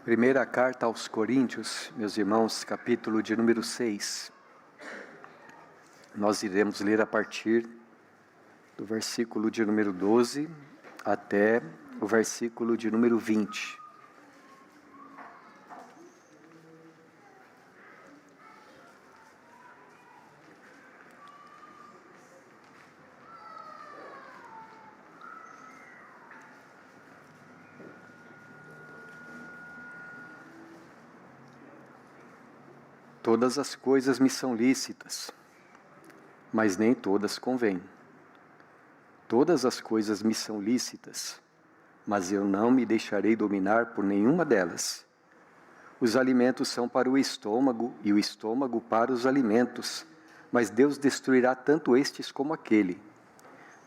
Primeira carta aos Coríntios, meus irmãos, capítulo de número 6. Nós iremos ler a partir do versículo de número 12 até o versículo de número 20. Todas as coisas me são lícitas, mas nem todas convêm. Todas as coisas me são lícitas, mas eu não me deixarei dominar por nenhuma delas. Os alimentos são para o estômago e o estômago para os alimentos, mas Deus destruirá tanto estes como aquele.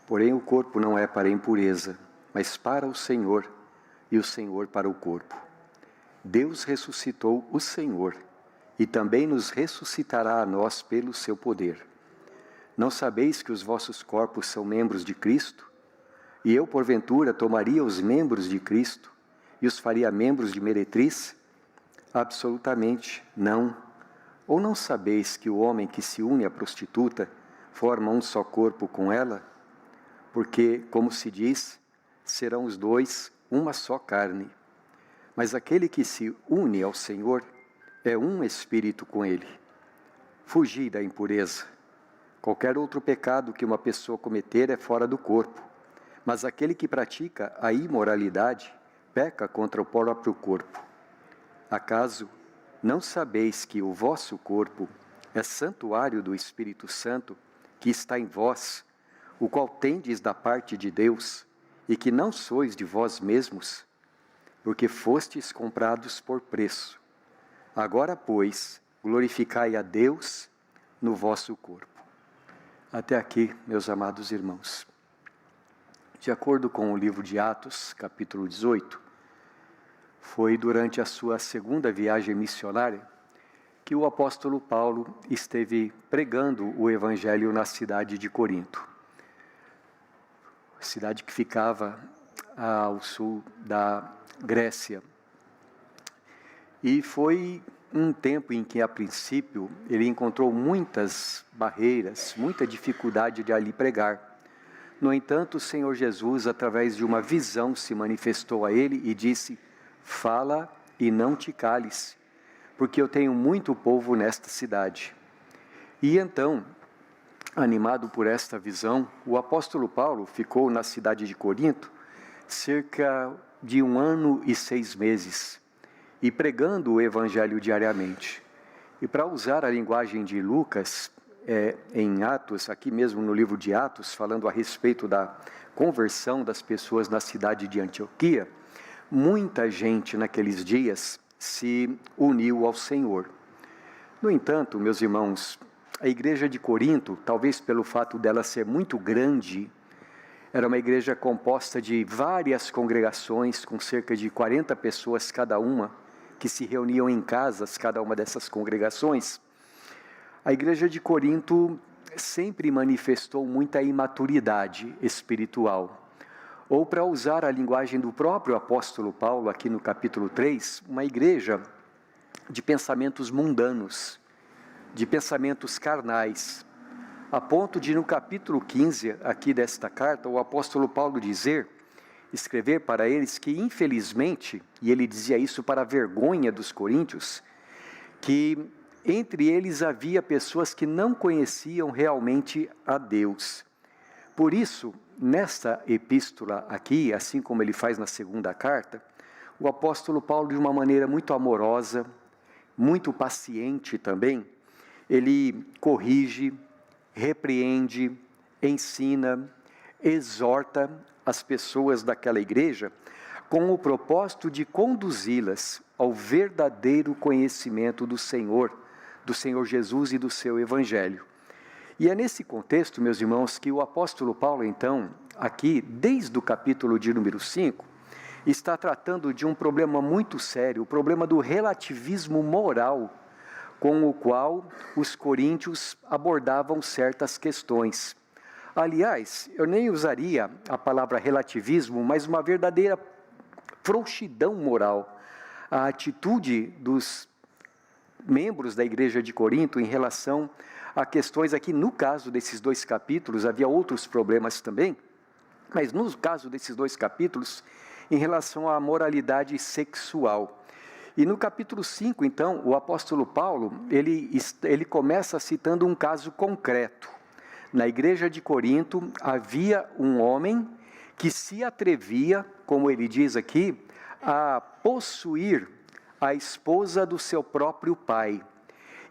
Porém o corpo não é para a impureza, mas para o Senhor, e o Senhor para o corpo. Deus ressuscitou o Senhor, e também nos ressuscitará a nós pelo seu poder. Não sabeis que os vossos corpos são membros de Cristo? E eu, porventura, tomaria os membros de Cristo e os faria membros de meretriz? Absolutamente não. Ou não sabeis que o homem que se une à prostituta forma um só corpo com ela? Porque, como se diz, serão os dois uma só carne. Mas aquele que se une ao Senhor é um espírito com ele. Fugi da impureza. Qualquer outro pecado que uma pessoa cometer é fora do corpo, mas aquele que pratica a imoralidade peca contra o próprio corpo. Acaso não sabeis que o vosso corpo é santuário do Espírito Santo que está em vós, o qual tendes da parte de Deus, e que não sois de vós mesmos, porque fostes comprados por preço? Agora, pois, glorificai a Deus no vosso corpo. Até aqui, meus amados irmãos. De acordo com o livro de Atos, capítulo 18, foi durante a sua segunda viagem missionária que o apóstolo Paulo esteve pregando o evangelho na cidade de Corinto. Cidade que ficava ao sul da Grécia. E foi um tempo em que, a princípio, ele encontrou muitas barreiras, muita dificuldade de ali pregar. No entanto, o Senhor Jesus, através de uma visão, se manifestou a ele e disse: fala e não te cales, porque eu tenho muito povo nesta cidade. E então, animado por esta visão, o apóstolo Paulo ficou na cidade de Corinto cerca de 1 ano e 6 meses, e pregando o evangelho diariamente. E para usar a linguagem de Lucas, em Atos, aqui mesmo no livro de Atos, falando a respeito da conversão das pessoas na cidade de Antioquia, muita gente naqueles dias se uniu ao Senhor. No entanto, meus irmãos, a igreja de Corinto, talvez pelo fato dela ser muito grande, era uma igreja composta de várias congregações, com cerca de 40 pessoas cada uma, que se reuniam em casas, cada uma dessas congregações. A igreja de Corinto sempre manifestou muita imaturidade espiritual. Ou, para usar a linguagem do próprio apóstolo Paulo, aqui no capítulo 3, uma igreja de pensamentos mundanos, de pensamentos carnais, a ponto de, no capítulo 15, aqui desta carta, o apóstolo Paulo escrever para eles que, infelizmente, e ele dizia isso para a vergonha dos coríntios, que entre eles havia pessoas que não conheciam realmente a Deus. Por isso, nesta epístola aqui, assim como ele faz na segunda carta, o apóstolo Paulo, de uma maneira muito amorosa, muito paciente também, ele corrige, repreende, ensina, exorta as pessoas daquela igreja com o propósito de conduzi-las ao verdadeiro conhecimento do Senhor Jesus e do seu evangelho. E é nesse contexto, meus irmãos, que o apóstolo Paulo, então, aqui, desde o capítulo de número 5, está tratando de um problema muito sério, o problema do relativismo moral, com o qual os coríntios abordavam certas questões. Aliás, eu nem usaria a palavra relativismo, mas uma verdadeira frouxidão moral. a atitude dos membros da igreja de Corinto em relação a questões aqui, no caso desses 2 capítulos, havia outros problemas também, mas no caso desses 2 capítulos, em relação à moralidade sexual. E no capítulo 5, então, o apóstolo Paulo, ele começa citando um caso concreto. Na igreja de Corinto, havia um homem que se atrevia, como ele diz aqui, a possuir a esposa do seu próprio pai.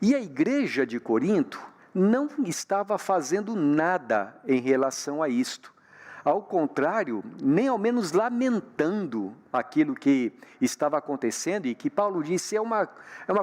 E a igreja de Corinto não estava fazendo nada em relação a isto. Ao contrário, nem ao menos lamentando aquilo que estava acontecendo, e que Paulo disse é uma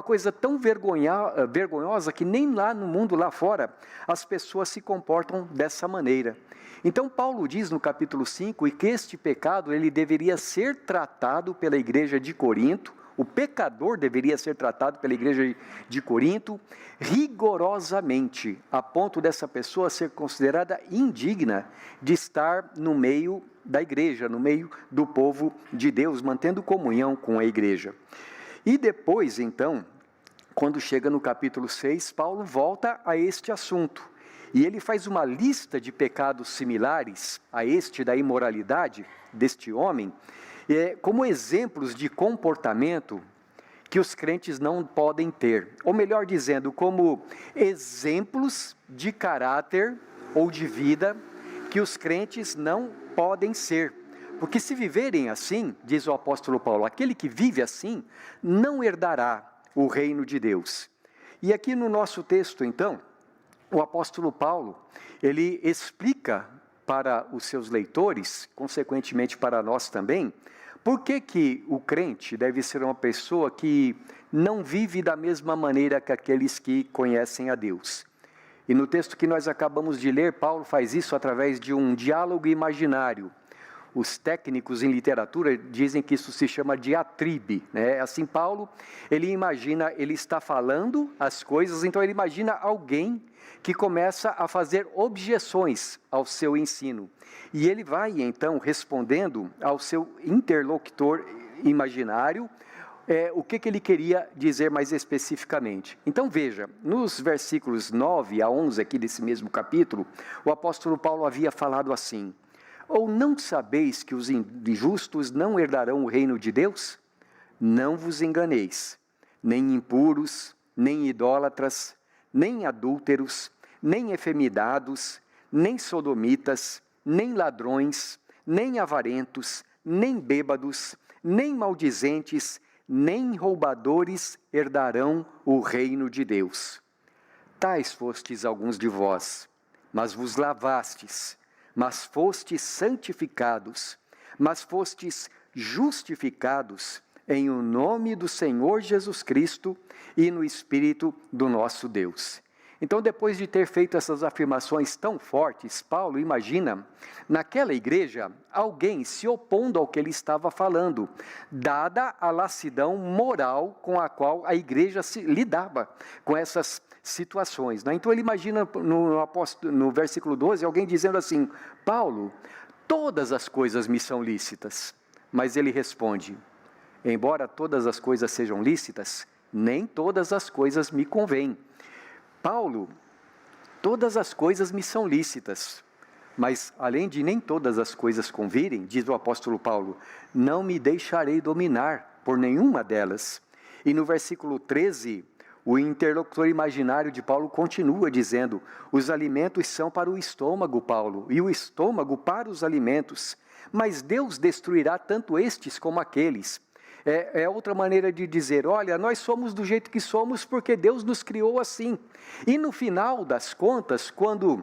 coisa tão vergonhosa que nem lá no mundo lá fora as pessoas se comportam dessa maneira. Então Paulo diz no capítulo 5 que este pecado ele deveria ser tratado pela igreja de Corinto, o pecador deveria ser tratado pela igreja de Corinto rigorosamente, a ponto dessa pessoa ser considerada indigna de estar no meio da igreja, no meio do povo de Deus, mantendo comunhão com a igreja. E depois, então, quando chega no capítulo 6, Paulo volta a este assunto. E ele faz uma lista de pecados similares a este da imoralidade deste homem, como exemplos de comportamento que os crentes não podem ter. Ou melhor dizendo, como exemplos de caráter ou de vida que os crentes não podem ser. Porque se viverem assim, diz o apóstolo Paulo, aquele que vive assim não herdará o reino de Deus. E aqui no nosso texto, então, o apóstolo Paulo, ele explica para os seus leitores, consequentemente para nós também, por que o crente deve ser uma pessoa que não vive da mesma maneira que aqueles que conhecem a Deus. E no texto que nós acabamos de ler, Paulo faz isso através de um diálogo imaginário. Os técnicos em literatura dizem que isso se chama diatribe, né? Assim, Paulo, ele está falando as coisas, então ele imagina alguém que começa a fazer objeções ao seu ensino. E ele vai, então, respondendo ao seu interlocutor imaginário, o que ele queria dizer mais especificamente. Então, veja, nos versículos 9 a 11 aqui desse mesmo capítulo, o apóstolo Paulo havia falado assim: ou não sabeis que os injustos não herdarão o reino de Deus? Não vos enganeis, nem impuros, nem idólatras, nem adúlteros, nem efeminados, nem sodomitas, nem ladrões, nem avarentos, nem bêbados, nem maldizentes, nem roubadores herdarão o reino de Deus. Tais fostes alguns de vós, mas vos lavastes, mas fostes santificados, mas fostes justificados em o nome do Senhor Jesus Cristo e no Espírito do nosso Deus. Então, depois de ter feito essas afirmações tão fortes, Paulo imagina, naquela igreja, alguém se opondo ao que ele estava falando, dada a lassidão moral com a qual a igreja se lidava com essas situações, né? Então, ele imagina no versículo 12, alguém dizendo assim: Paulo, todas as coisas me são lícitas. Mas ele responde: embora todas as coisas sejam lícitas, nem todas as coisas me convêm. Paulo, todas as coisas me são lícitas, mas além de nem todas as coisas convirem, diz o apóstolo Paulo, não me deixarei dominar por nenhuma delas. E no versículo 13, o interlocutor imaginário de Paulo continua dizendo: os alimentos são para o estômago, Paulo, e o estômago para os alimentos, mas Deus destruirá tanto estes como aqueles. É outra maneira de dizer: olha, nós somos do jeito que somos porque Deus nos criou assim. E no final das contas, quando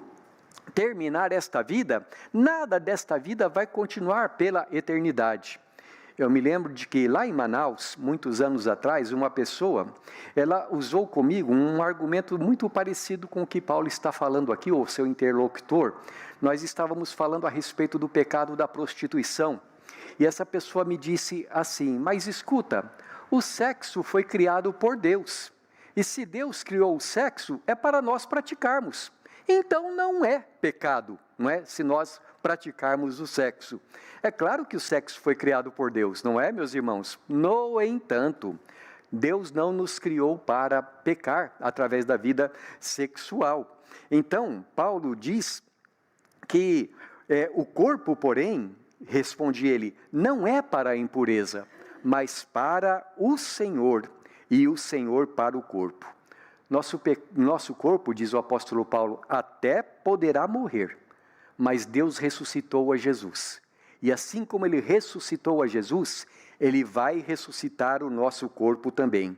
terminar esta vida, nada desta vida vai continuar pela eternidade. Eu me lembro de que lá em Manaus, muitos anos atrás, uma pessoa, ela usou comigo um argumento muito parecido com o que Paulo está falando aqui, ou seu interlocutor. Nós estávamos falando a respeito do pecado da prostituição. E essa pessoa me disse assim: mas escuta, o sexo foi criado por Deus. E se Deus criou o sexo, é para nós praticarmos. Então não é pecado, não é? Se nós praticarmos o sexo. É claro que o sexo foi criado por Deus, não é, meus irmãos? No entanto, Deus não nos criou para pecar através da vida sexual. Então, Paulo diz que o corpo, porém, responde ele, não é para a impureza, mas para o Senhor, e o Senhor para o corpo. Nosso corpo, diz o apóstolo Paulo, até poderá morrer, mas Deus ressuscitou a Jesus. E assim como ele ressuscitou a Jesus, ele vai ressuscitar o nosso corpo também.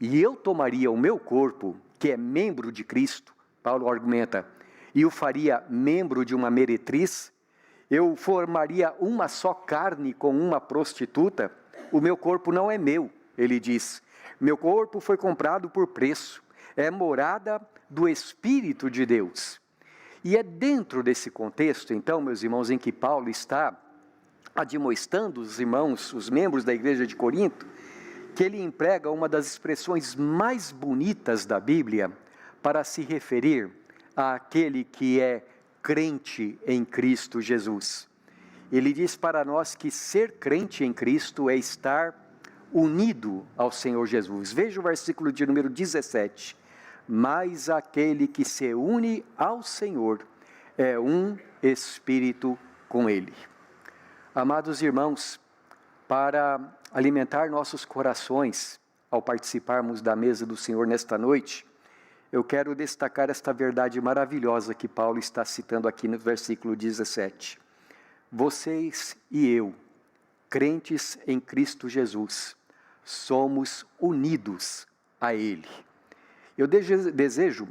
E eu tomaria o meu corpo, que é membro de Cristo, Paulo argumenta, e o faria membro de uma meretriz, eu formaria uma só carne com uma prostituta, o meu corpo não é meu, ele diz. Meu corpo foi comprado por preço, é morada do Espírito de Deus. E é dentro desse contexto, então, meus irmãos, em que Paulo está admoestando os irmãos, os membros da igreja de Corinto, que ele emprega uma das expressões mais bonitas da Bíblia para se referir àquele que é crente em Cristo Jesus. Ele diz para nós que ser crente em Cristo é estar unido ao Senhor Jesus. Veja o versículo de número 17. Mas aquele que se une ao Senhor é um espírito com Ele. Amados irmãos, para alimentar nossos corações ao participarmos da mesa do Senhor nesta noite, eu quero destacar esta verdade maravilhosa que Paulo está citando aqui no versículo 17. Vocês e eu, crentes em Cristo Jesus, somos unidos a Ele. Eu desejo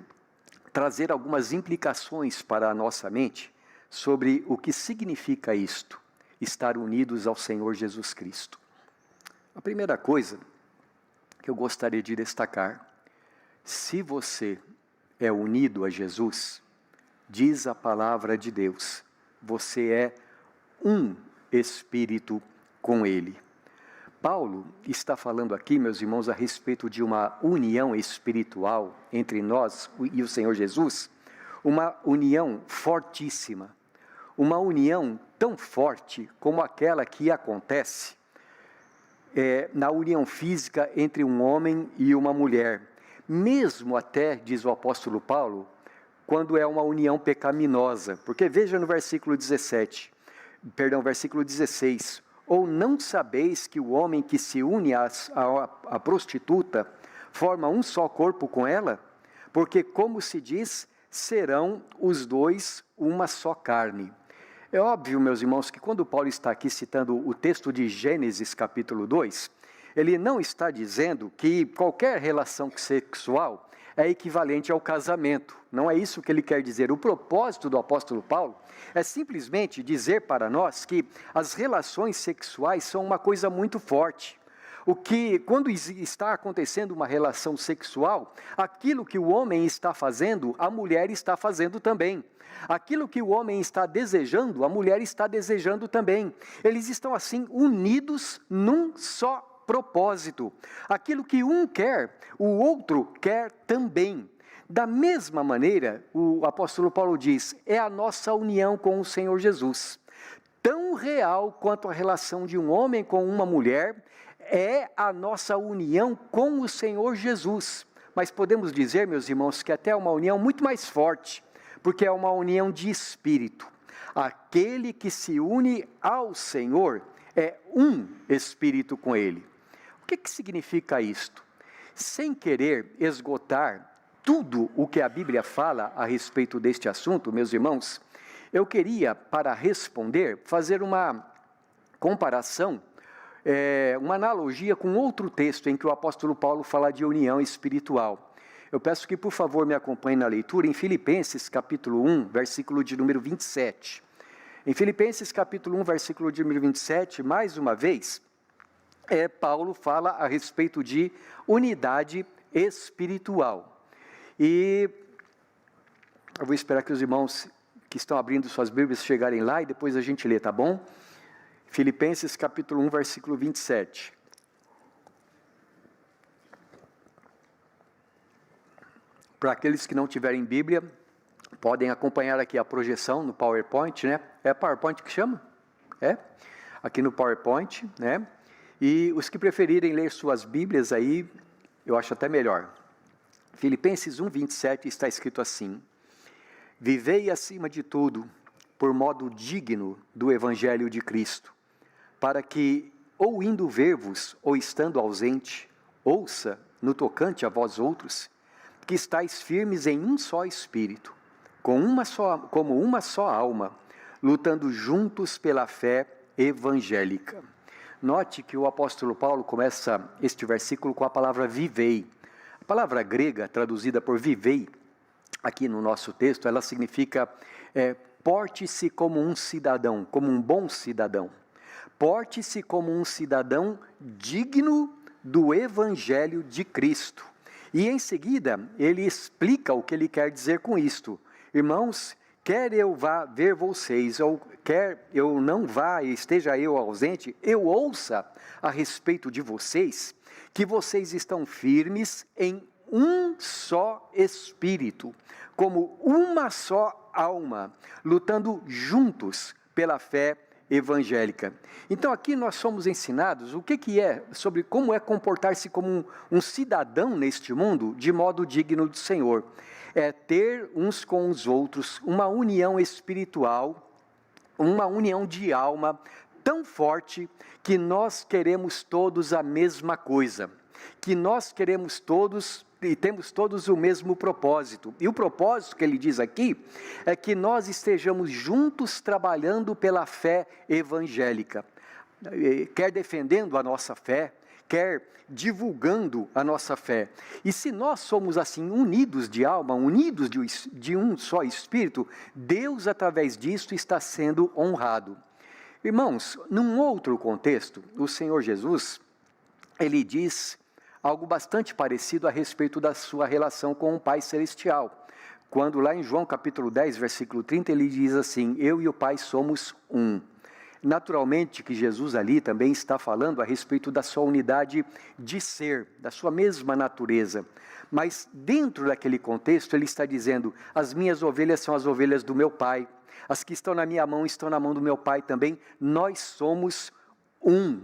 trazer algumas implicações para a nossa mente sobre o que significa isto, estar unidos ao Senhor Jesus Cristo. A primeira coisa que eu gostaria de destacar, se você é unido a Jesus, diz a palavra de Deus, você é um espírito com Ele. Paulo está falando aqui, meus irmãos, a respeito de uma união espiritual entre nós e o Senhor Jesus, uma união fortíssima, uma união tão forte como aquela que acontece na união física entre um homem e uma mulher, mesmo até, diz o apóstolo Paulo, quando é uma união pecaminosa, porque veja no versículo 16, ou não sabeis que o homem que se une à prostituta forma um só corpo com ela? Porque, como se diz, serão os dois uma só carne. É óbvio, meus irmãos, que quando Paulo está aqui citando o texto de Gênesis capítulo 2, ele não está dizendo que qualquer relação sexual é equivalente ao casamento. Não é isso que ele quer dizer. O propósito do apóstolo Paulo é simplesmente dizer para nós que as relações sexuais são uma coisa muito forte. Quando está acontecendo uma relação sexual, aquilo que o homem está fazendo, a mulher está fazendo também. Aquilo que o homem está desejando, a mulher está desejando também. Eles estão assim unidos num só propósito. Aquilo que um quer, o outro quer também. Da mesma maneira, o apóstolo Paulo diz, é a nossa união com o Senhor Jesus. Tão real quanto a relação de um homem com uma mulher, é a nossa união com o Senhor Jesus. Mas podemos dizer, meus irmãos, que até é uma união muito mais forte, porque é uma união de espírito. Aquele que se une ao Senhor é um espírito com Ele. O que significa isto? Sem querer esgotar tudo o que a Bíblia fala a respeito deste assunto, meus irmãos, eu queria, para responder, fazer uma comparação, uma analogia com outro texto em que o apóstolo Paulo fala de união espiritual. Eu peço que, por favor, me acompanhe na leitura em Filipenses capítulo 1, versículo de número 27. Em Filipenses capítulo 1, versículo de número 27, mais uma vez, Paulo fala a respeito de unidade espiritual. E eu vou esperar que os irmãos que estão abrindo suas Bíblias chegarem lá e depois a gente lê, tá bom? Filipenses capítulo 1, versículo 27. Para aqueles que não tiverem Bíblia, Podem acompanhar aqui a projeção no PowerPoint, né? É PowerPoint que chama? É? Aqui no PowerPoint, né? E os que preferirem ler suas Bíblias aí, eu acho até melhor. Filipenses 1:27 está escrito assim: vivei acima de tudo, por modo digno do Evangelho de Cristo, para que, ou indo ver-vos, ou estando ausente, ouça, no tocante a vós outros, que estáis firmes em um só Espírito, como uma só alma, lutando juntos pela fé evangélica. Note que o apóstolo Paulo começa este versículo com a palavra vivei. A palavra grega, traduzida por vivei, aqui no nosso texto, ela significa porte-se como um cidadão, como um bom cidadão. Porte-se como um cidadão digno do Evangelho de Cristo. E em seguida, ele explica o que ele quer dizer com isto. Irmãos, quer eu vá ver vocês, ou quer eu não vá e esteja eu ausente, eu ouça a respeito de vocês, que vocês estão firmes em um só Espírito, como uma só alma, lutando juntos pela fé evangélica. Então aqui nós somos ensinados o que é, sobre como é comportar-se como um cidadão neste mundo de modo digno do Senhor. É ter uns com os outros uma união espiritual, uma união de alma tão forte que nós queremos todos a mesma coisa, que nós queremos todos e temos todos o mesmo propósito. E o propósito que ele diz aqui é que nós estejamos juntos trabalhando pela fé evangélica, quer defendendo a nossa fé, quer divulgando a nossa fé. E se nós somos assim unidos de alma, unidos de um só Espírito, Deus através disto está sendo honrado. Irmãos, num outro contexto, o Senhor Jesus, ele diz algo bastante parecido a respeito da sua relação com o Pai Celestial. Quando lá em João capítulo 10, versículo 30, ele diz assim: eu e o Pai somos um. Naturalmente que Jesus ali também está falando a respeito da sua unidade de ser, da sua mesma natureza. Mas dentro daquele contexto ele está dizendo: as minhas ovelhas são as ovelhas do meu Pai, as que estão na minha mão estão na mão do meu Pai também, nós somos um.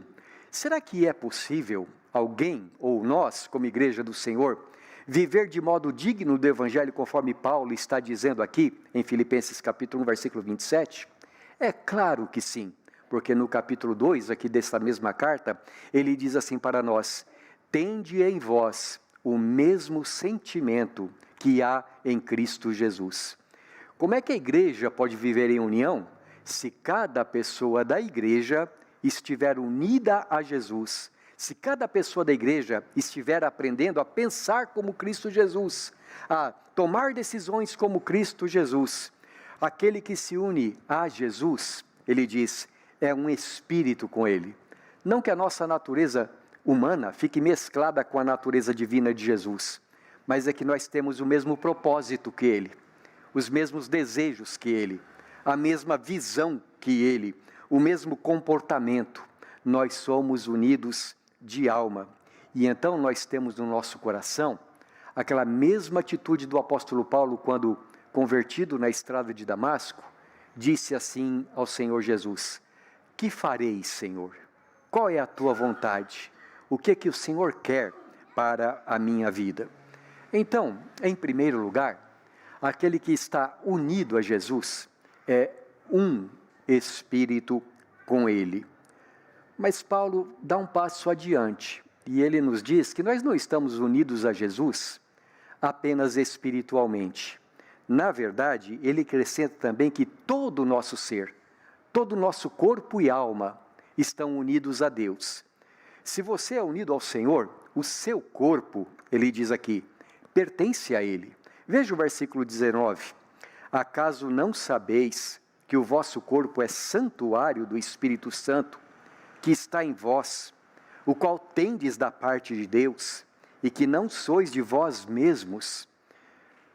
Será que é possível alguém, ou nós, como igreja do Senhor, viver de modo digno do Evangelho, conforme Paulo está dizendo aqui, em Filipenses capítulo 1, versículo 27? É claro que sim, porque no capítulo 2, aqui desta mesma carta, ele diz assim para nós: tende em vós o mesmo sentimento que há em Cristo Jesus. Como é que a igreja pode viver em união se cada pessoa da igreja estiver unida a Jesus? Se cada pessoa da igreja estiver aprendendo a pensar como Cristo Jesus, a tomar decisões como Cristo Jesus, aquele que se une a Jesus, ele diz, é um espírito com ele. Não que a nossa natureza humana fique mesclada com a natureza divina de Jesus, mas é que nós temos o mesmo propósito que ele, os mesmos desejos que ele, a mesma visão que ele, o mesmo comportamento. Nós somos unidos de alma. E então nós temos no nosso coração aquela mesma atitude do apóstolo Paulo quando, convertido na estrada de Damasco, disse assim ao Senhor Jesus: que farei, Senhor? Qual é a tua vontade? O que que o Senhor quer para a minha vida? Então, em primeiro lugar, aquele que está unido a Jesus é um espírito com ele. Mas Paulo dá um passo adiante e ele nos diz que nós não estamos unidos a Jesus apenas espiritualmente. Na verdade, ele acrescenta também que todo o nosso ser, todo o nosso corpo e alma estão unidos a Deus. Se você é unido ao Senhor, o seu corpo, ele diz aqui, pertence a Ele. Veja o versículo 19. Acaso não sabeis que o vosso corpo é santuário do Espírito Santo, que está em vós, o qual tendes da parte de Deus, e que não sois de vós mesmos?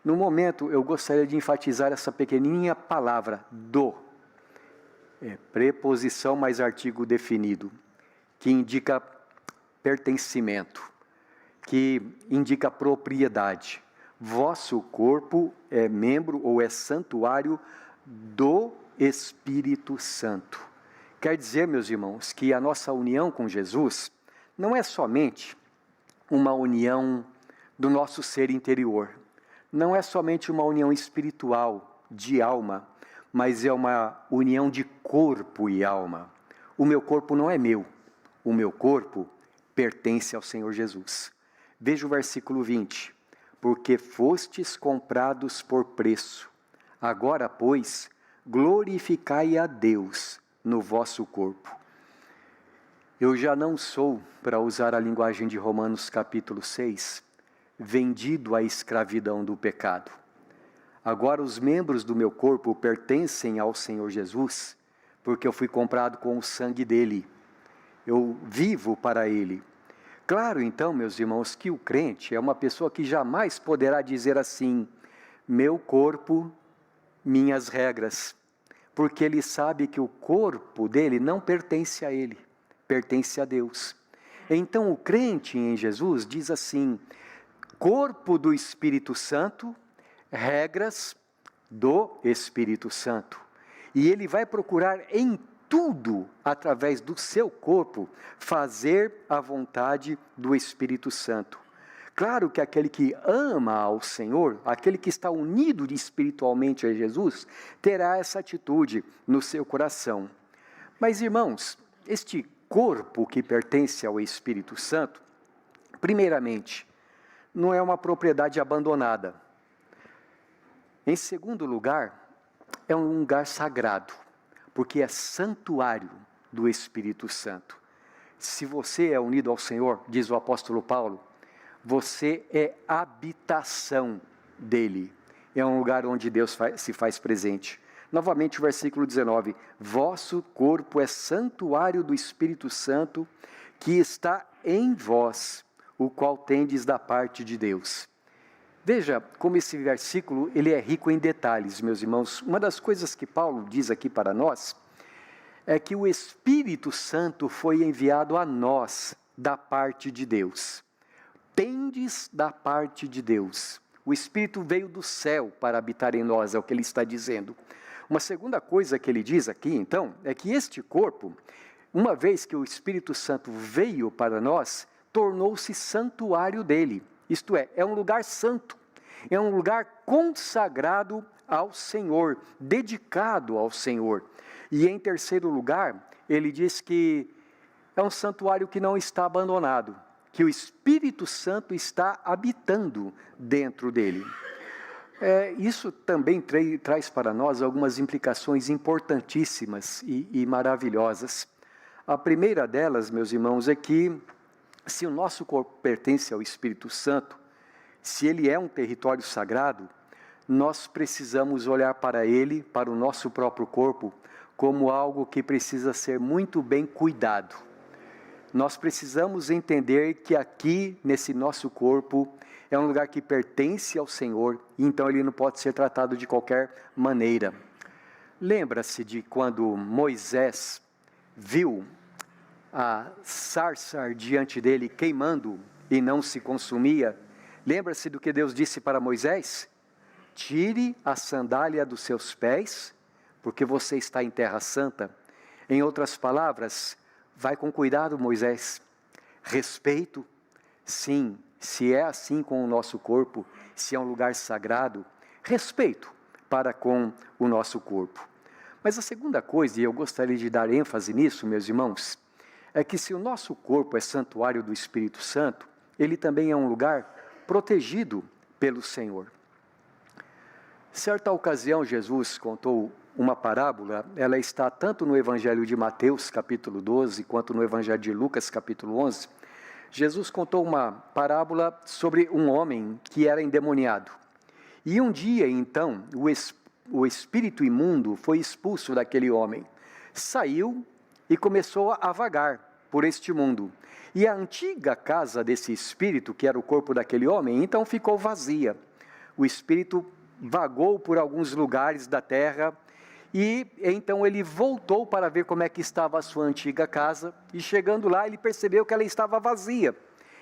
No momento, eu gostaria de enfatizar essa pequenininha palavra, do. Preposição mais artigo definido, que indica pertencimento, que indica propriedade. vosso corpo é membro ou é santuário do Espírito Santo. Quer dizer, meus irmãos, que a nossa união com Jesus não é somente uma união do nosso ser interior, não é somente uma união espiritual, de alma, mas é uma união de corpo e alma. O meu corpo não é meu, o meu corpo pertence ao Senhor Jesus. Veja o versículo 20. Porque fostes comprados por preço. Agora, pois, glorificai a Deus no vosso corpo. Eu já não sou, para usar a linguagem de Romanos capítulo 6, vendido à escravidão do pecado. Agora os membros do meu corpo pertencem ao Senhor Jesus, porque eu fui comprado com o sangue dele. Eu vivo para ele. Claro, então, meus irmãos, que o crente é uma pessoa que jamais poderá dizer assim, meu corpo, minhas regras, porque ele sabe que o corpo dele não pertence a ele, pertence a Deus. Então, o crente em Jesus diz assim, corpo do Espírito Santo, regras do Espírito Santo. E ele vai procurar em tudo, através do seu corpo, fazer a vontade do Espírito Santo. Claro que aquele que ama ao Senhor, aquele que está unido espiritualmente a Jesus, terá essa atitude no seu coração. Mas, irmãos, este corpo que pertence ao Espírito Santo, primeiramente, não é uma propriedade abandonada. Em segundo lugar, é um lugar sagrado, porque é santuário do Espírito Santo. Se você é unido ao Senhor, diz o apóstolo Paulo, você é habitação dele. É um lugar onde Deus se faz presente. Novamente o versículo 19, vosso corpo é santuário do Espírito Santo, que está em vós, o qual tendes da parte de Deus. Veja como esse versículo ele é rico em detalhes, meus irmãos. Uma das coisas que Paulo diz aqui para nós é que o Espírito Santo foi enviado a nós da parte de Deus. Tendes da parte de Deus. O Espírito veio do céu para habitar em nós, é o que ele está dizendo. Uma segunda coisa que ele diz aqui, então, é que este corpo, uma vez que o Espírito Santo veio para nós, tornou-se santuário dele. Isto é um lugar santo, é um lugar consagrado ao Senhor, dedicado ao Senhor. E em terceiro lugar, ele diz que é um santuário que não está abandonado, que o Espírito Santo está habitando dentro dele. Isso também traz para nós algumas implicações importantíssimas e maravilhosas. A primeira delas, meus irmãos, é que se o nosso corpo pertence ao Espírito Santo, se ele é um território sagrado, nós precisamos olhar para ele, para o nosso próprio corpo, como algo que precisa ser muito bem cuidado. Nós precisamos entender que aqui, nesse nosso corpo, é um lugar que pertence ao Senhor, então ele não pode ser tratado de qualquer maneira. Lembra-se de quando Moisés viu a sarça diante dele queimando e não se consumia? Lembra-se do que Deus disse para Moisés? Tire a sandália dos seus pés, porque você está em terra santa. Em outras palavras, vai com cuidado, Moisés. Respeito, sim, se é assim com o nosso corpo, se é um lugar sagrado, respeito para com o nosso corpo. Mas a segunda coisa, e eu gostaria de dar ênfase nisso, meus irmãos, é que se o nosso corpo é santuário do Espírito Santo, ele também é um lugar protegido pelo Senhor. Certa ocasião, Jesus contou uma parábola, ela está tanto no Evangelho de Mateus, capítulo 12, quanto no Evangelho de Lucas, capítulo 11. Jesus contou uma parábola sobre um homem que era endemoniado. E um dia, então, o espírito imundo foi expulso daquele homem. Saiu e começou a vagar por este mundo. E a antiga casa desse espírito, que era o corpo daquele homem, então ficou vazia. O espírito vagou por alguns lugares da terra e então ele voltou para ver como é que estava a sua antiga casa e chegando lá ele percebeu que ela estava vazia.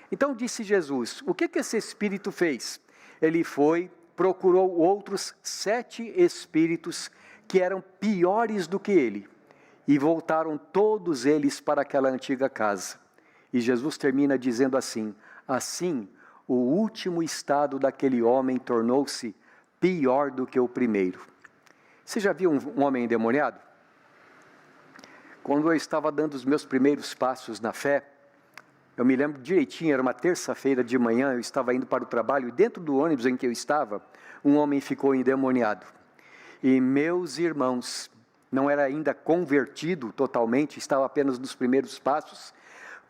Então disse Jesus, o que esse espírito fez? ele foi, procurou outros 7 espíritos que eram piores do que ele, e voltaram todos eles para aquela antiga casa. E Jesus termina dizendo assim: assim, o último estado daquele homem tornou-se pior do que o primeiro. Você já viu um homem endemoniado? Quando eu estava dando os meus primeiros passos na fé, eu me lembro direitinho, era uma terça-feira de manhã, eu estava indo para o trabalho, e dentro do ônibus em que eu estava, um homem ficou endemoniado. E meus irmãos, não era ainda convertido totalmente, estava apenas nos primeiros passos,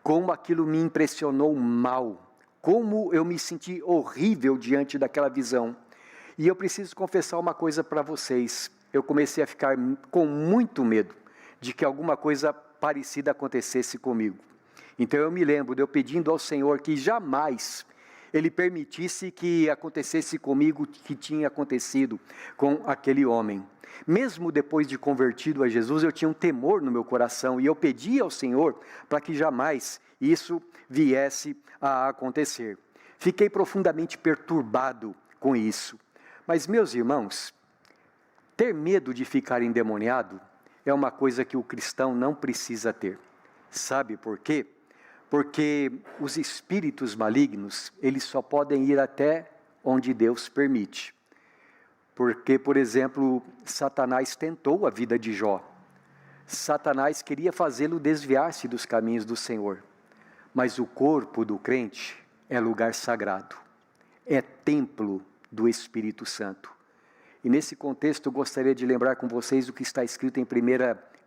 como aquilo me impressionou mal, como eu me senti horrível diante daquela visão. E eu preciso confessar uma coisa para vocês, eu comecei a ficar com muito medo de que alguma coisa parecida acontecesse comigo. Então eu me lembro de eu pedindo ao Senhor que jamais Ele permitisse que acontecesse comigo o que tinha acontecido com aquele homem. Mesmo depois de convertido a Jesus, eu tinha um temor no meu coração, e eu pedi ao Senhor para que jamais isso viesse a acontecer. Fiquei profundamente perturbado com isso. Mas, meus irmãos, ter medo de ficar endemoniado é uma coisa que o cristão não precisa ter. Sabe por quê? Porque os espíritos malignos, eles só podem ir até onde Deus permite. Porque, por exemplo, Satanás tentou a vida de Jó. Satanás queria fazê-lo desviar-se dos caminhos do Senhor. Mas o corpo do crente é lugar sagrado, é templo do Espírito Santo. E nesse contexto eu gostaria de lembrar com vocês o que está escrito em 1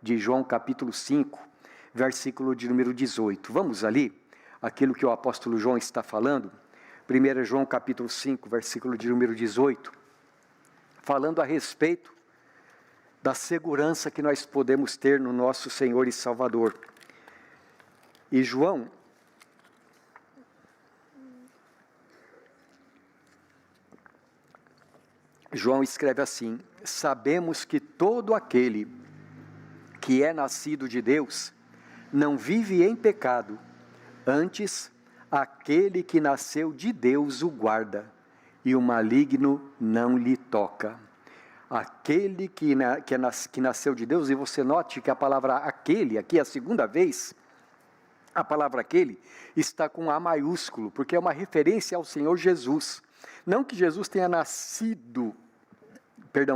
de João capítulo 5, versículo de número 18. Vamos ali, aquilo que o apóstolo João está falando, 1 João capítulo 5, versículo de número 18, falando a respeito da segurança que nós podemos ter no nosso Senhor e Salvador. E João escreve assim: sabemos que todo aquele que é nascido de Deus não vive em pecado, antes aquele que nasceu de Deus o guarda, e o maligno não lhe toca. Aquele que nasceu de Deus, e você note que a palavra aquele, aqui é a segunda vez, a palavra aquele está com A maiúsculo, porque é uma referência ao Senhor Jesus. Não que Jesus tenha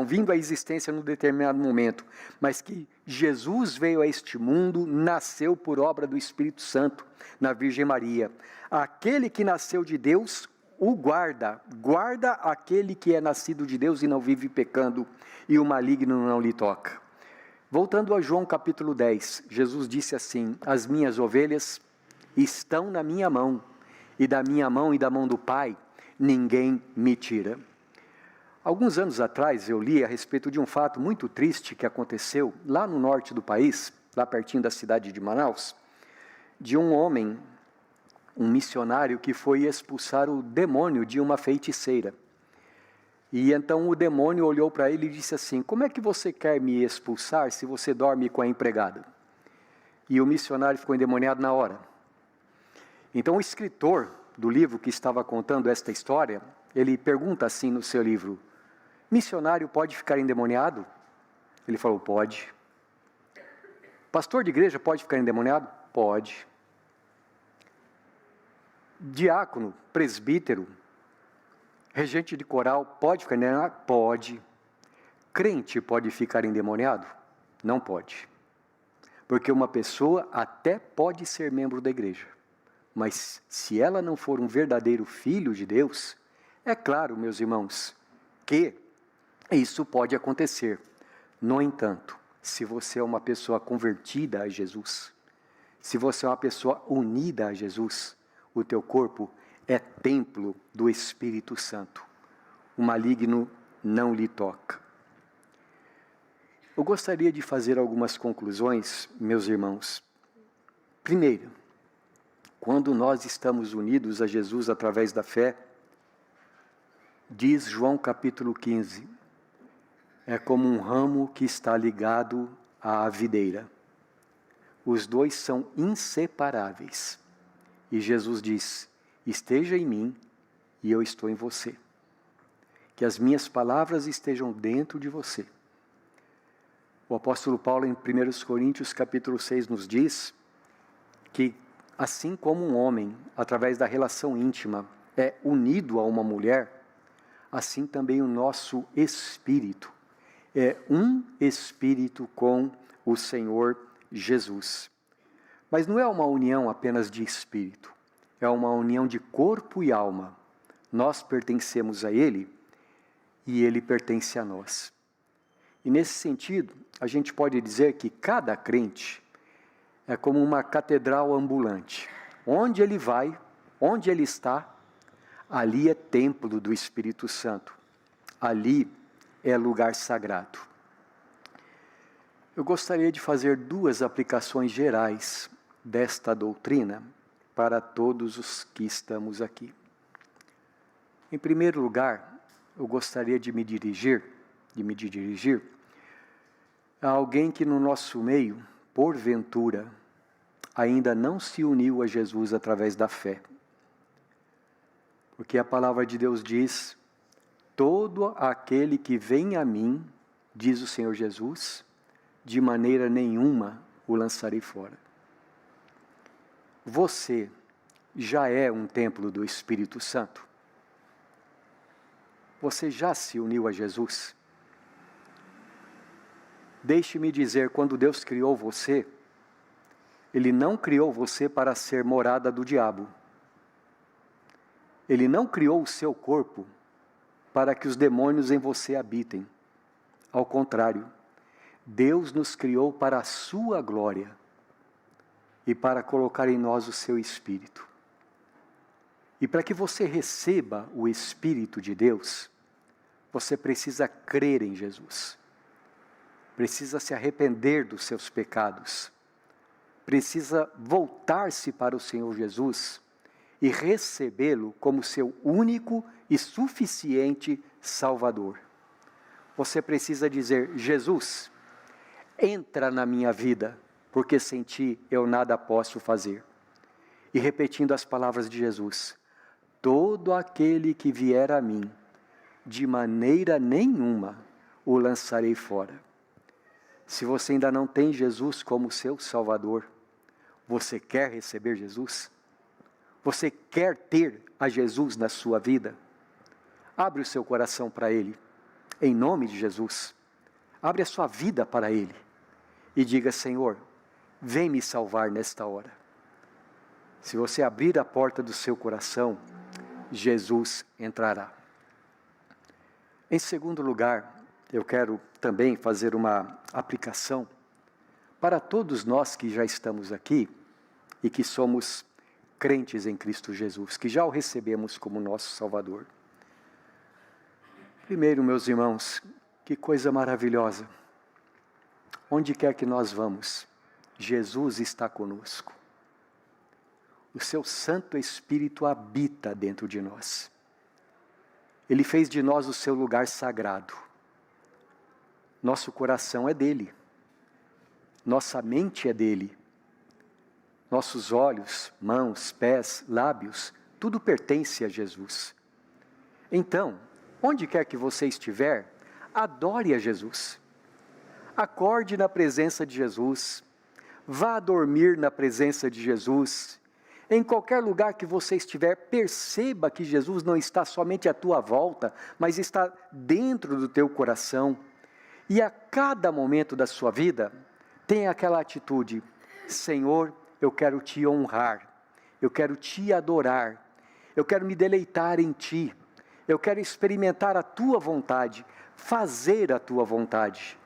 vindo à existência num determinado momento, mas que Jesus veio a este mundo, nasceu por obra do Espírito Santo, na Virgem Maria. Aquele que nasceu de Deus o guarda aquele que é nascido de Deus e não vive pecando, e o maligno não lhe toca. Voltando a João capítulo 10, Jesus disse assim: as minhas ovelhas estão na minha mão, e da minha mão e da mão do Pai, ninguém me tira. Alguns anos atrás eu li a respeito de um fato muito triste que aconteceu lá no norte do país, lá pertinho da cidade de Manaus, de um homem, um missionário que foi expulsar o demônio de uma feiticeira. E então o demônio olhou para ele e disse assim: como é que você quer me expulsar se você dorme com a empregada? E o missionário ficou endemoniado na hora. Então o escritor do livro que estava contando esta história, ele pergunta assim no seu livro: missionário pode ficar endemoniado? Ele falou: pode. Pastor de igreja pode ficar endemoniado? Pode. Diácono, presbítero, regente de coral pode ficar endemoniado? Pode. Crente pode ficar endemoniado? Não pode. Porque uma pessoa até pode ser membro da igreja, mas se ela não for um verdadeiro filho de Deus, é claro, meus irmãos, que isso pode acontecer. No entanto, se você é uma pessoa convertida a Jesus, se você é uma pessoa unida a Jesus, o teu corpo é templo do Espírito Santo. O maligno não lhe toca. Eu gostaria de fazer algumas conclusões, meus irmãos. Primeiro, quando nós estamos unidos a Jesus através da fé, diz João capítulo 15, é como um ramo que está ligado à videira. Os dois são inseparáveis. E Jesus diz: esteja em mim e eu estou em você. que as minhas palavras estejam dentro de você. O apóstolo Paulo, em 1 Coríntios capítulo 6, nos diz que, assim como um homem, através da relação íntima, é unido a uma mulher, assim também o nosso espírito é um espírito com o Senhor Jesus. Mas não é uma união apenas de espírito, é uma união de corpo e alma. Nós pertencemos a Ele e Ele pertence a nós. E nesse sentido, a gente pode dizer que cada crente é como uma catedral ambulante. Onde ele vai, onde ele está, ali é templo do Espírito Santo. Ali é lugar sagrado. Eu gostaria de fazer 2 aplicações gerais desta doutrina para todos os que estamos aqui. Em primeiro lugar, eu gostaria de me dirigir a alguém que no nosso meio, porventura, ainda não se uniu a Jesus através da fé. Porque a palavra de Deus diz: todo aquele que vem a mim, diz o Senhor Jesus, de maneira nenhuma o lançarei fora. Você já é um templo do Espírito Santo? Você já se uniu a Jesus? Deixe-me dizer, quando Deus criou você, Ele não criou você para ser morada do diabo. Ele não criou o seu corpo para que os demônios em você habitem. Ao contrário, Deus nos criou para a sua glória e para colocar em nós o seu Espírito. E para que você receba o Espírito de Deus, você precisa crer em Jesus. Precisa se arrepender dos seus pecados. Precisa voltar-se para o Senhor Jesus e recebê-lo como seu único e suficiente Salvador. Você precisa dizer: Jesus, entra na minha vida, porque sem ti eu nada posso fazer. E repetindo as palavras de Jesus: todo aquele que vier a mim, de maneira nenhuma o lançarei fora. Se você ainda não tem Jesus como seu Salvador, você quer receber Jesus? Você quer ter a Jesus na sua vida? Abre o seu coração para Ele, em nome de Jesus. Abre a sua vida para Ele e diga: Senhor, vem me salvar nesta hora. Se você abrir a porta do seu coração, Jesus entrará. Em segundo lugar, eu quero também fazer uma aplicação para todos nós que já estamos aqui e que somos crentes em Cristo Jesus, que já o recebemos como nosso Salvador. Primeiro, meus irmãos, que coisa maravilhosa. Onde quer que nós vamos, Jesus está conosco. O seu Santo Espírito habita dentro de nós. Ele fez de nós o seu lugar sagrado. Nosso coração é dele. Nossa mente é dele. Nossos olhos, mãos, pés, lábios, tudo pertence a Jesus. Então, onde quer que você estiver, adore a Jesus. Acorde na presença de Jesus. Vá dormir na presença de Jesus. Em qualquer lugar que você estiver, perceba que Jesus não está somente à tua volta, mas está dentro do teu coração. E a cada momento da sua vida, tenha aquela atitude: Senhor, eu quero te honrar, eu quero te adorar, eu quero me deleitar em ti, eu quero experimentar a tua vontade, fazer a tua vontade.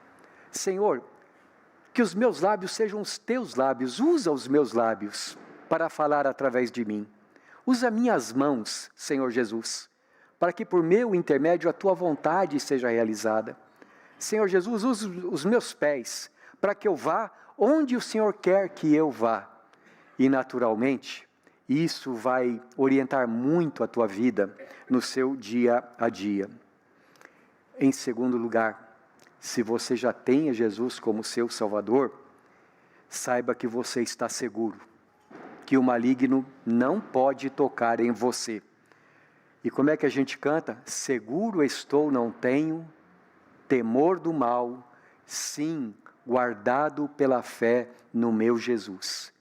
Senhor, que os meus lábios sejam os teus lábios, usa os meus lábios para falar através de mim. Usa minhas mãos, Senhor Jesus, para que por meu intermédio a tua vontade seja realizada. Senhor Jesus, usa os meus pés para que eu vá onde o Senhor quer que eu vá. E naturalmente, isso vai orientar muito a tua vida no seu dia a dia. Em segundo lugar, se você já tem a Jesus como seu Salvador, saiba que você está seguro, que o maligno não pode tocar em você. E como é que a gente canta? Seguro estou, não tenho temor do mal, sim, guardado pela fé no meu Jesus.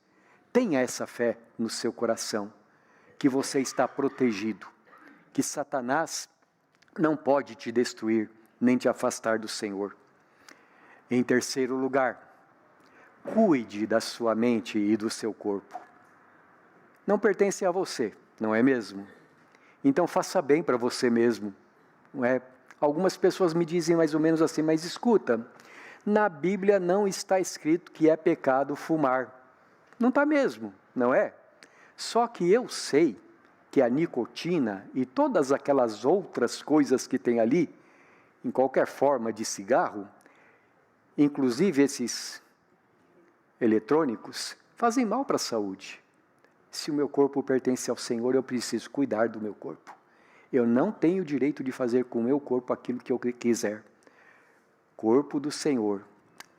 Tenha essa fé no seu coração, que você está protegido, que Satanás não pode te destruir, nem te afastar do Senhor. Em terceiro lugar, cuide da sua mente e do seu corpo. Não pertence a você, não é mesmo? Então faça bem para você mesmo, não é? Algumas pessoas me dizem mais ou menos assim, mas escuta, na Bíblia não está escrito que é pecado fumar. Não está mesmo, não é? Só que eu sei que a nicotina e todas aquelas outras coisas que tem ali, em qualquer forma de cigarro, inclusive esses eletrônicos, fazem mal para a saúde. Se o meu corpo pertence ao Senhor, eu preciso cuidar do meu corpo. Eu não tenho o direito de fazer com o meu corpo aquilo que eu quiser. Corpo do Senhor,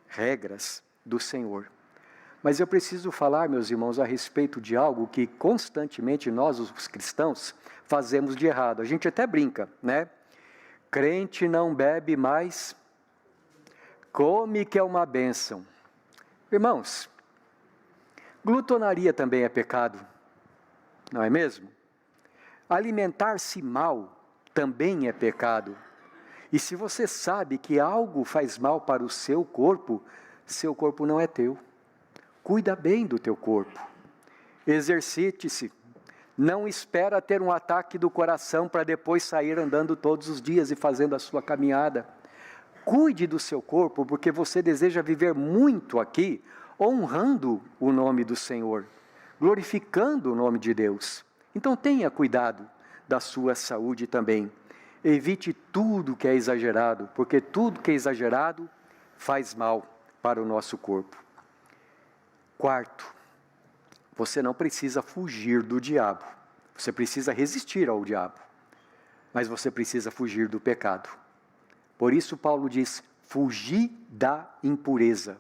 regras do Senhor. Mas eu preciso falar, meus irmãos, a respeito de algo que constantemente nós, os cristãos, fazemos de errado. A gente até brinca, né? Crente não bebe mais, come que é uma bênção. Irmãos, glutonaria também é pecado, não é mesmo? Alimentar-se mal também é pecado. E se você sabe que algo faz mal para o seu corpo não é teu. Cuida bem do teu corpo. Exercite-se. Não espera ter um ataque do coração para depois sair andando todos os dias e fazendo a sua caminhada. Cuide do seu corpo, porque você deseja viver muito aqui, honrando o nome do Senhor, glorificando o nome de Deus. Então tenha cuidado da sua saúde também. Evite tudo que é exagerado, porque tudo que é exagerado faz mal para o nosso corpo. Quarto, você não precisa fugir do diabo. Você precisa resistir ao diabo, mas você precisa fugir do pecado. Por isso Paulo diz, fugir da impureza.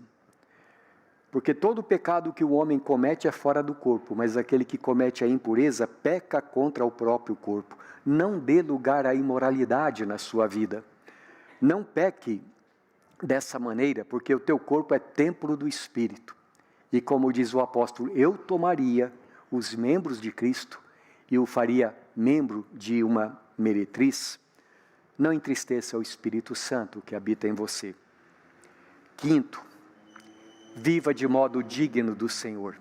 Porque todo pecado que o homem comete é fora do corpo, mas aquele que comete a impureza peca contra o próprio corpo. Não dê lugar à imoralidade na sua vida. Não peque dessa maneira, porque o teu corpo é templo do Espírito. E como diz o apóstolo, eu tomaria os membros de Cristo e o faria membro de uma meretriz. Não entristeça o Espírito Santo que habita em você. Quinto, viva de modo digno do Senhor,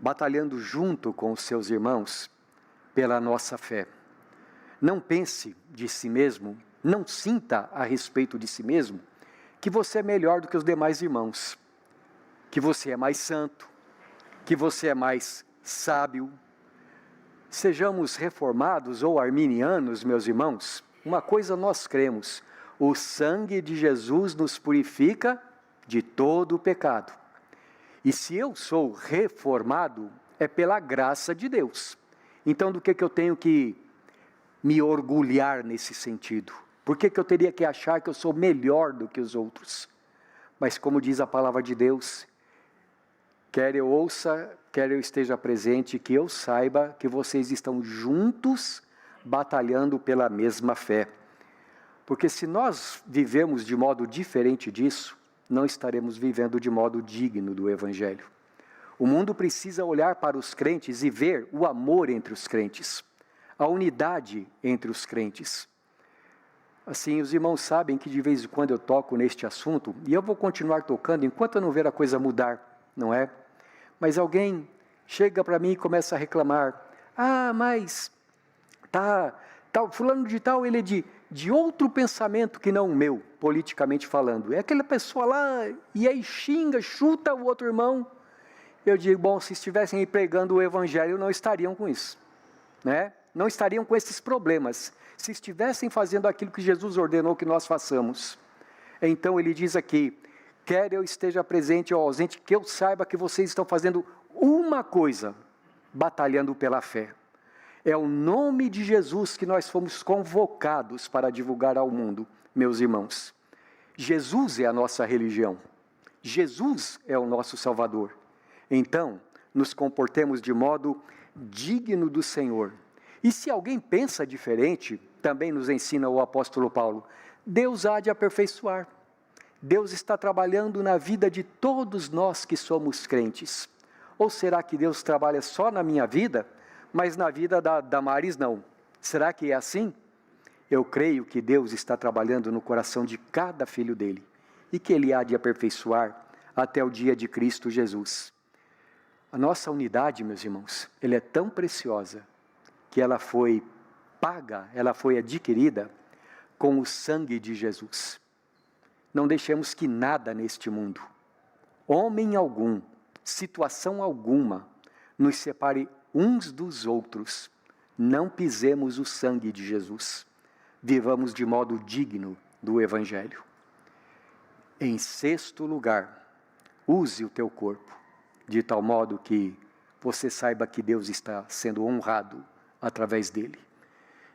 batalhando junto com os seus irmãos pela nossa fé. Não pense de si mesmo, não sinta a respeito de si mesmo que você é melhor do que os demais irmãos, que você é mais santo, que você é mais sábio. Sejamos reformados ou arminianos, meus irmãos, uma coisa nós cremos, o sangue de Jesus nos purifica de todo o pecado. E se eu sou reformado, é pela graça de Deus. Então, do que eu tenho que me orgulhar nesse sentido? Por que eu teria que achar que eu sou melhor do que os outros? Mas como diz a palavra de Deus, quer eu ouça, quer eu esteja presente, que eu saiba que vocês estão juntos batalhando pela mesma fé. Porque se nós vivemos de modo diferente disso, não estaremos vivendo de modo digno do Evangelho. O mundo precisa olhar para os crentes e ver o amor entre os crentes, a unidade entre os crentes. Assim, os irmãos sabem que de vez em quando eu toco neste assunto, e eu vou continuar tocando enquanto eu não ver a coisa mudar, não é? Mas alguém chega para mim e começa a reclamar, mas fulano de tal, ele é de outro pensamento que não o meu, politicamente falando. É aquela pessoa lá, e aí xinga, chuta o outro irmão. Eu digo, bom, se estivessem pregando o Evangelho, não estariam com isso, né? Não estariam com esses problemas. Se estivessem fazendo aquilo que Jesus ordenou que nós façamos. Então ele diz aqui, quer eu esteja presente ou ausente, que eu saiba que vocês estão fazendo uma coisa, batalhando pela fé. É o nome de Jesus que nós fomos convocados para divulgar ao mundo, meus irmãos. Jesus é a nossa religião. Jesus é o nosso Salvador. Então, nos comportemos de modo digno do Senhor. E se alguém pensa diferente, também nos ensina o apóstolo Paulo, Deus há de aperfeiçoar. Deus está trabalhando na vida de todos nós que somos crentes. Ou será que Deus trabalha só na minha vida, mas na vida da Damares não? Será que é assim? Eu creio que Deus está trabalhando no coração de cada filho dele e que ele há de aperfeiçoar até o dia de Cristo Jesus. A nossa unidade, meus irmãos, ela é tão preciosa que ela foi paga, ela foi adquirida com o sangue de Jesus. Não deixemos que nada neste mundo, homem algum, situação alguma, nos separe uns dos outros. Não pisemos o sangue de Jesus. Vivamos de modo digno do Evangelho. Em sexto lugar, use o teu corpo, de tal modo que você saiba que Deus está sendo honrado através dele.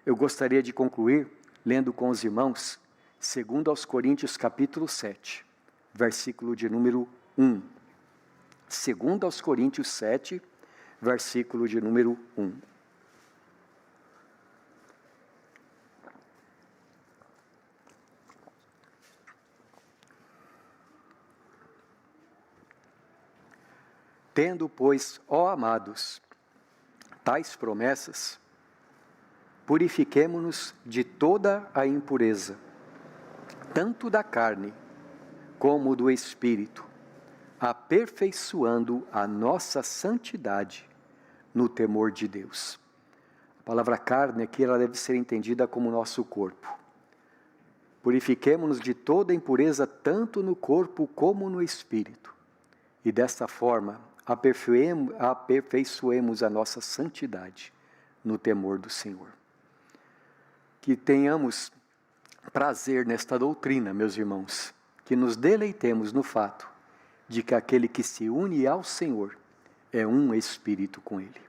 Eu gostaria de concluir lendo com os irmãos, 2 aos Coríntios capítulo 7, versículo de número 1. 2 aos Coríntios 7, versículo de número 1. Tendo, pois, ó amados, tais promessas, purifiquemo-nos de toda a impureza, tanto da carne como do espírito, aperfeiçoando a nossa santidade no temor de Deus. A palavra carne aqui ela deve ser entendida como nosso corpo. Purifiquemo-nos de toda a impureza, tanto no corpo como no espírito, e desta forma aperfeiçoemos a nossa santidade no temor do Senhor. Que tenhamos prazer nesta doutrina, meus irmãos, que nos deleitemos no fato de que aquele que se une ao Senhor é um espírito com Ele.